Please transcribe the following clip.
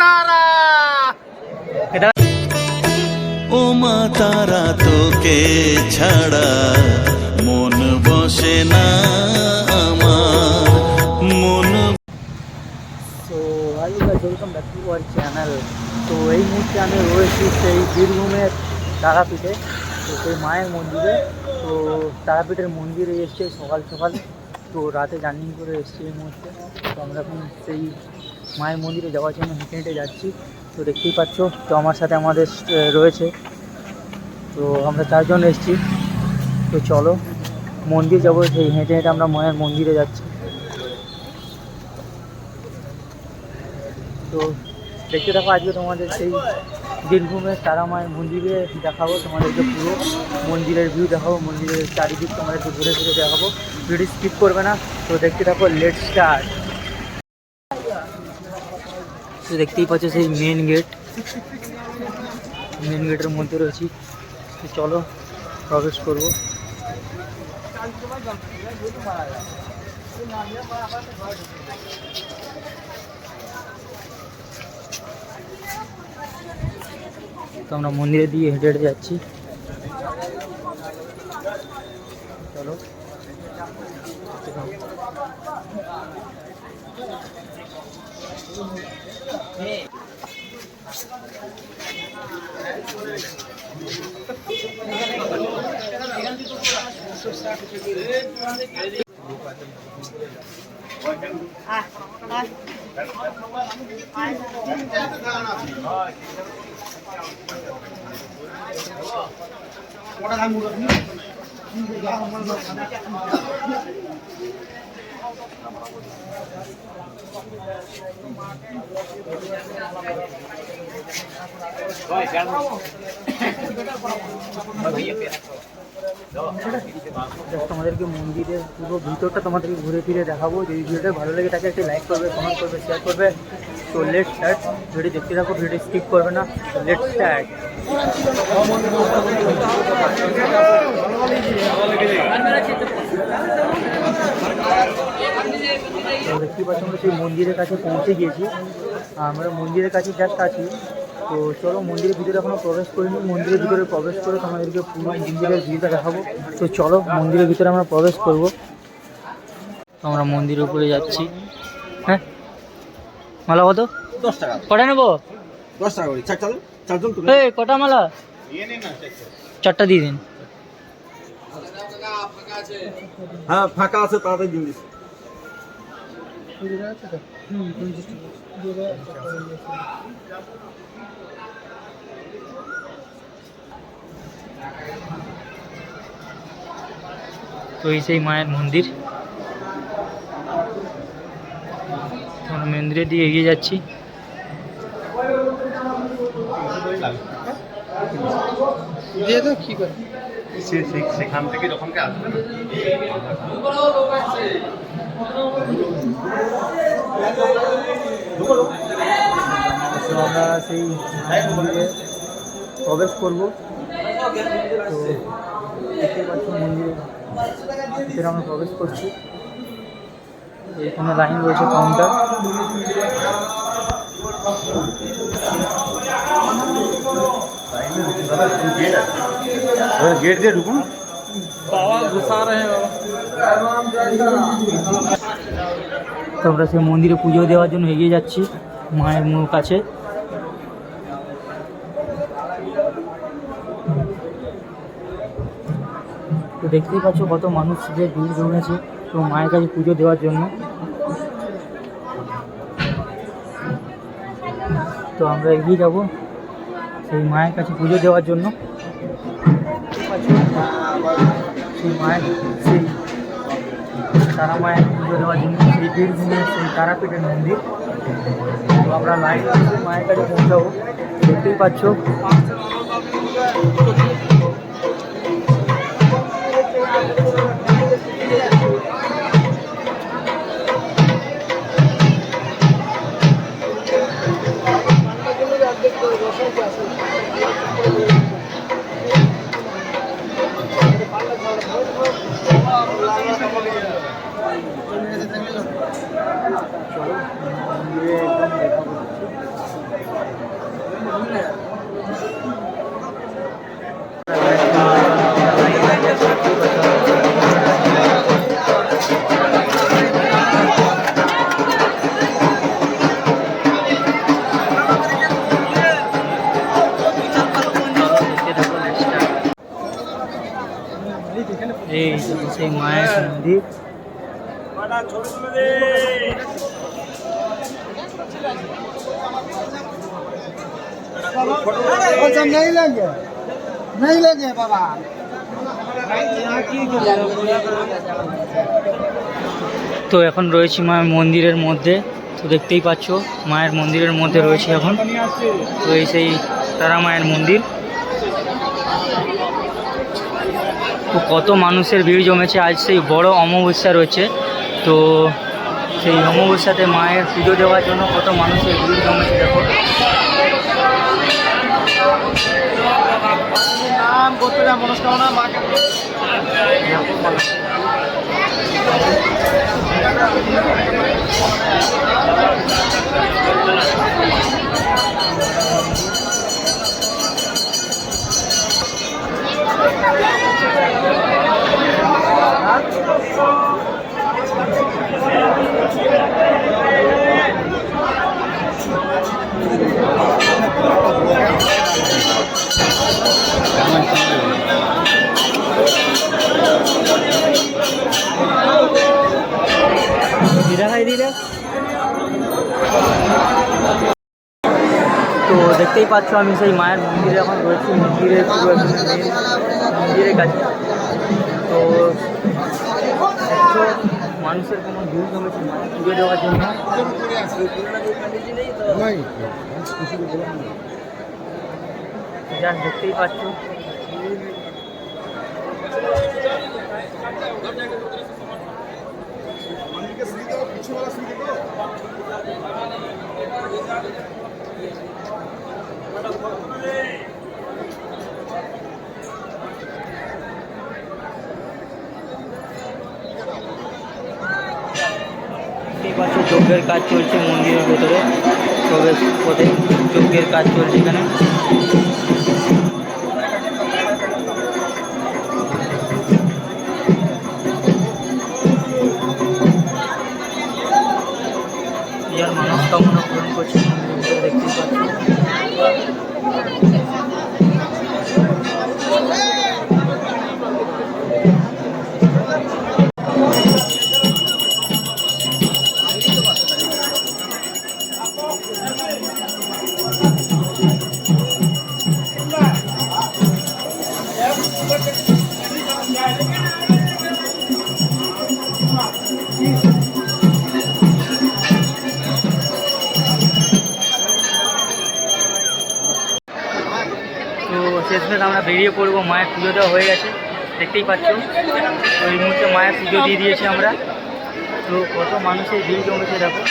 তারা। ও মা তারা তোকে ছাড়া মন বসে না আমার মন। তো hello guys, welcome back to our channel. তো এই মুহূর্তে আমি রয়েছি সেই বীরভূমের তারাপীঠে, তো সেই মায়ের মন্দিরে। তো তারাপীঠের মন্দিরে এসছে সকাল সকাল, তো রাতে জার্নি করে এসছি এই মুহূর্তে। তো আমরা এখন সেই মায়ের মন্দিরে যাওয়ার জন্য হেঁটে হেঁটে যাচ্ছি। তো দেখতেই পাচ্ছ, তো আমার সাথে আমাদের রয়েছে, তো আমরা চারজন এসেছি। তো চলো মন্দির যাবো, সেই হেঁটে হেঁটে আমরা মায়ের মন্দিরে যাচ্ছি। তো দেখতে থাকো, আজকে তোমাদের সেই বীরভূমের তারা মায়ের মন্দিরে দেখাবো, তোমাদেরকে পুরো মন্দিরের ভিউ দেখাবো, মন্দিরের চারিদিক তোমাদেরকে ঘুরে ঘুরে দেখাবো। ভিডিও স্কিপ করবে না, তো দেখতে থাকো। Let start. তো দেখতেই পাচ্ছ সেই মেন গেটের মধ্যে রয়েছি। তো চলো প্রবেশ করবো। তো আমরা মন্দিরে দিয়ে হেঁটে হেঁটে যাচ্ছি। চলো তোমাদেরকে মন্দিরের পুরো ভিতরটা তোমাদেরকে ঘুরে ফিরে দেখাবো। যদি ভিডিওটা ভালো লাগে তাকে একটি লাইক করবে, কমেন্ট করবে, শেয়ার করবে। তো লেট স্টার্ট। ভিডিও দেখতে থাকো, ভিডিও স্কিপ করবে না। Let start. দেখতে পাচ্ছি আমরা সেই মন্দিরের কাছে পৌঁছে গিয়েছি। আমরা মন্দিরের কাছে জাস্ট আছি। তো চলো মন্দিরের ভিতরে এখনও প্রবেশ করিনি, মন্দিরের ভিতরে প্রবেশ করে তোমাদেরকে পুরো মন্দিরের ভিউটা দেখাবো। তো চলো মন্দিরের ভিতরে আমরা প্রবেশ করব। আমরা মন্দিরের উপরে যাচ্ছি। হ্যাঁ, মালা কত? 10 টাকা। কটা নেবো? 10 টাকা করে চারজন তুলে। এই কটা মালা? চারটা দিয়ে দিন। হ্যাঁ ফাঁকা আছে, তাড়াতাড়ি দিন দিস। তো এই সেই মায়ের মন্দির, আমরা মন্দিরের দিকে এগিয়ে যাচ্ছি। সেখান থেকে যখন আসবে না আমরা সেই মন্দিরে প্রবেশ করবো। তো দেখতে পাচ্ছ মন্দিরে ভিতরে আমরা প্রবেশ করছি। এখানে লাইন রয়েছে, কাউন্টার। गेट দিয়ে ঢুকুন। তো আমরা সেই মন্দিরে পুজো দেওয়ার জন্য এগিয়ে যাচ্ছি মায়ের মুখ কাছে। তো দেখতেই পাচ্ছ কত মানুষদের ভিড় জমেছে তো মায়ের কাছে পুজো দেওয়ার জন্য। তো আমরা এগিয়ে যাব সেই মায়ের কাছে পুজো দেওয়ার জন্য। সেই মায়ের সেই তারা মায়ের পুজো দেওয়ার জন্য সেই বীরভূমের সেই তারাপীঠের মন্দির। তো আমরা লাইন মায়ের কাছে পৌঁছাবো। দেখতেই পাচ্ছ এই সেই মায়ের মন্দির। नहीं लगे बाबा। তো এখন রয়েছি মায়ের মন্দিরের মধ্যে। তো দেখতেই পাচ্ছ মায়ের মন্দিরের মধ্যে রয়েছে এখন। তো এই সেই তারা মায়ের মন্দির। তো কত মানুষের ভিড় জমেছে, আজ সেই বড় অমাবস্যা রয়েছে। তো সেই অমাবস্যাতে মায়ের পুজো দেওয়ার জন্য কত মানুষের ভিড় জমেছে দেখো। মনস্কামনা মাকে তো দেখতেই পাচ্ছ আমি সেই মায়ের মন্দিরে এখন রয়েছি, মন্দিরের পুরো একদম মেন মন্দিরের কাছে। তো দেখছো মানুষের কোনো ভিড় জমেছে মায়ের পুজো দেওয়ার জন্য। যা দেখতেই পাচ্ছ। দেখতেই পাচ্ছ যজ্ঞের কাজ চলছে মন্দিরের ভেতরে, প্রবেশ পথে যজ্ঞের কাজ চলছে এখানে। যার মনস্কামনা পূরণ করছে মন্দিরের ভিতরে দেখতেই পাচ্ছ। তো শেষমেশ আমরা বেরিয়ে পড়বো, মায়ের পুজো দেওয়া হয়ে গেছে দেখতেই পাচ্ছ। তো এই মুহূর্তে মায়ের পুজো দিয়ে দিয়েছি আমরা। তো কত মানুষের ভিড় জমেছে দেখো।